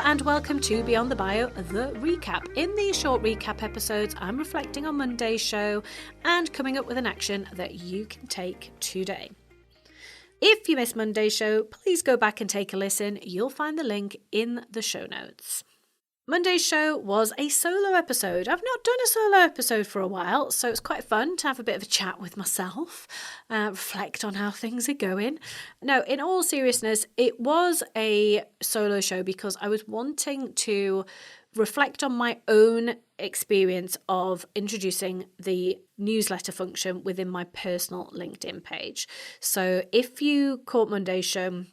and welcome to Beyond the Bio, the recap. In these short recap episodes, I'm reflecting on Monday's show and coming up with an action that you can take today. If you missed Monday's show, please go back and take a listen. You'll find the link in the show notes. Monday's show was a solo episode. I've not done a solo episode for a while, so it's quite fun to have a bit of a chat with myself, reflect on how things are going. No, in all seriousness, it was a solo show because I was wanting to reflect on my own experience of introducing the newsletter function within my personal LinkedIn page. So if you caught Monday's show,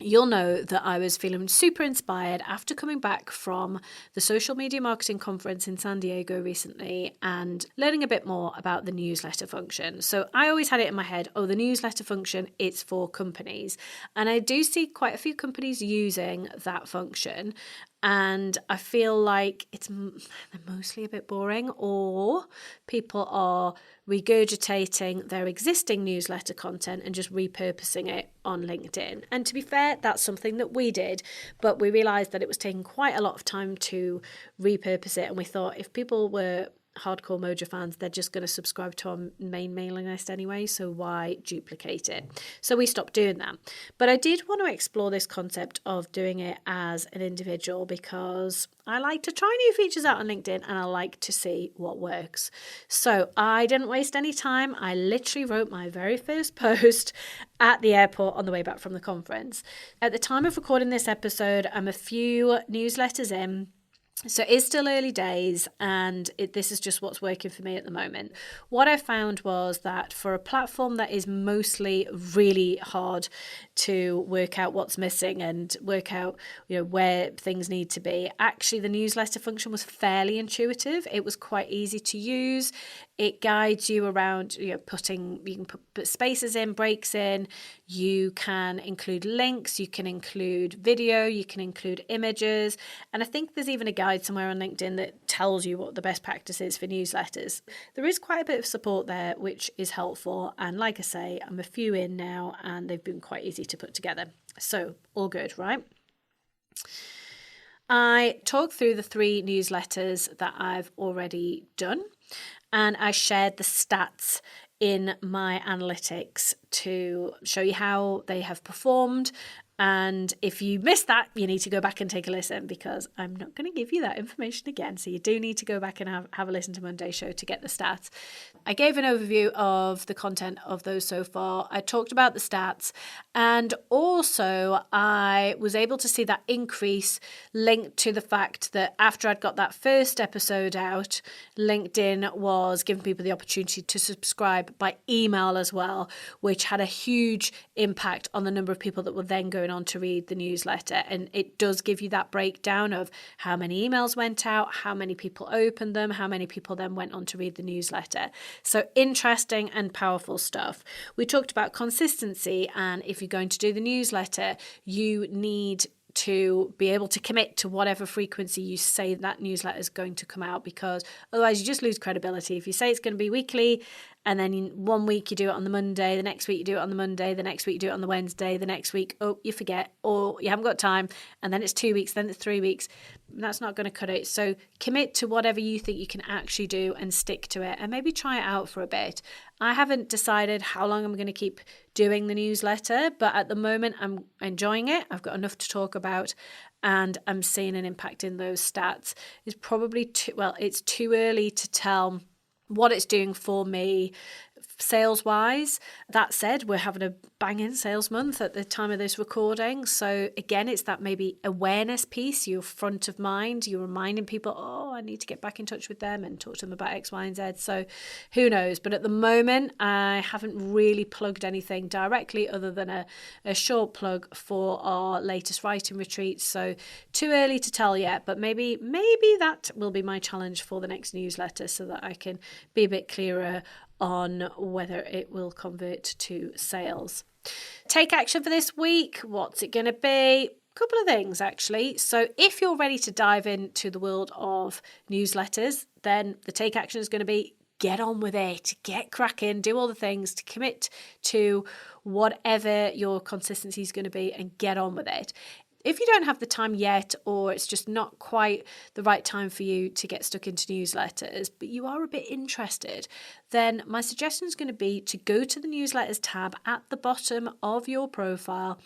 you'll know that I was feeling super inspired after coming back from the social media marketing conference in San Diego recently and learning a bit more about the newsletter function. So I always had it in my head, the newsletter function, it's for companies. And I do see quite a few companies using that function. And I feel like they're mostly a bit boring, or people are regurgitating their existing newsletter content and just repurposing it on LinkedIn. And to be fair, that's something that we did, but we realized that it was taking quite a lot of time to repurpose it. And we thought if people were hardcore Mojo fans, they're just going to subscribe to our main mailing list anyway, so why duplicate it? So we stopped doing that. But I did want to explore this concept of doing it as an individual because I like to try new features out on LinkedIn and I like to see what works. So I didn't waste any time. I literally wrote my very first post at the airport on the way back from the conference. At the time of recording this episode, I'm a few newsletters in. So it's still early days and this is just what's working for me at the moment. What I found was that for a platform that is mostly really hard to work out what's missing and work out, where things need to be, actually the newsletter function was fairly intuitive. It was quite easy to use. It guides you around, you can put spaces in, breaks in. You can include links, you can include video, you can include images. And I think there's even a guide somewhere on LinkedIn that tells you what the best practice is for newsletters. There is quite a bit of support there, which is helpful. And like I say, I'm a few in now and they've been quite easy to put together. So all good, right? I talked through the 3 newsletters that I've already done. And I shared the stats in my analytics to show you how they have performed. And if you missed that, you need to go back and take a listen because I'm not going to give you that information again. So you do need to go back and have a listen to Monday's show to get the stats. I gave an overview of the content of those so far. I talked about the stats and also I was able to see that increase linked to the fact that after I'd got that first episode out, LinkedIn was giving people the opportunity to subscribe by email as well, which had a huge impact on the number of people that were then going on to read the newsletter. And it does give you that breakdown of how many emails went out, how many people opened them, how many people then went on to read the newsletter. So interesting and powerful stuff. We talked about consistency, and if you're going to do the newsletter, you need to be able to commit to whatever frequency you say that newsletter is going to come out, because otherwise you just lose credibility. If you say it's going to be weekly and then one week you do it on the Monday, the next week you do it on the Monday, the next week you do it on the Wednesday, the next week, you forget or you haven't got time, and then it's 2 weeks, then it's 3 weeks, that's not going to cut it. So commit to whatever you think you can actually do and stick to it and maybe try it out for a bit. I haven't decided how long I'm going to keep doing the newsletter, but at the moment I'm enjoying it. I've got enough to talk about and I'm seeing an impact in those stats. It's probably it's too early to tell what it's doing for me sales wise. That said, we're having a banging sales month at the time of this recording. So again, it's that maybe awareness piece. You're front of mind. You're reminding people, I need to get back in touch with them and talk to them about X, Y, and Z. So who knows? But at the moment, I haven't really plugged anything directly other than a short plug for our latest writing retreat. So too early to tell yet, but maybe that will be my challenge for the next newsletter so that I can be a bit clearer on whether it will convert to sales. Take action for this week. What's it going to be? Couple of things actually. So if you're ready to dive into the world of newsletters, then the take action is going to be get on with it, get cracking, do all the things to commit to whatever your consistency is going to be and get on with it. if you don't have the time yet, or it's just not quite the right time for you to get stuck into newsletters, but you are a bit interested, then my suggestion is going to be to go to the newsletters tab at the bottom of your profile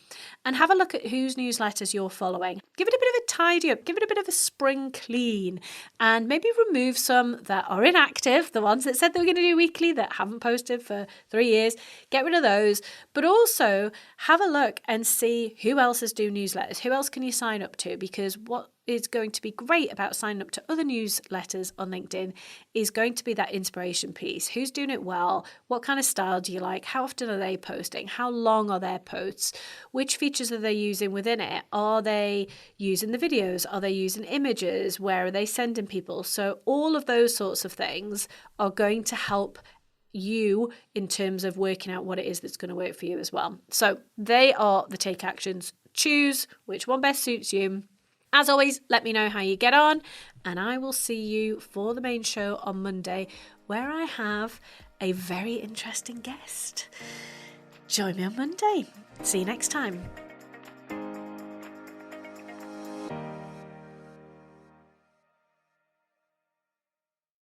and have a look at whose newsletters you're following. Give it a bit of a tidy up, give it a bit of a spring clean, and maybe remove some that are inactive, the ones that said they were going to do weekly that haven't posted for 3 years. Get rid of those, but also have a look and see who else is doing newsletters. Who else can you sign up to? Because what is going to be great about signing up to other newsletters on LinkedIn is going to be that inspiration piece. Who's doing it well? What kind of style do you like? How often are they posting? How long are their posts? Which features are they using within it? Are they using the videos? Are they using images? Where are they sending people? So all of those sorts of things are going to help you in terms of working out what it is that's going to work for you as well. So they are the take actions. Choose which one best suits you. As always, let me know how you get on, and I will see you for the main show on Monday, where I have a very interesting guest. Join me on Monday. See you next time.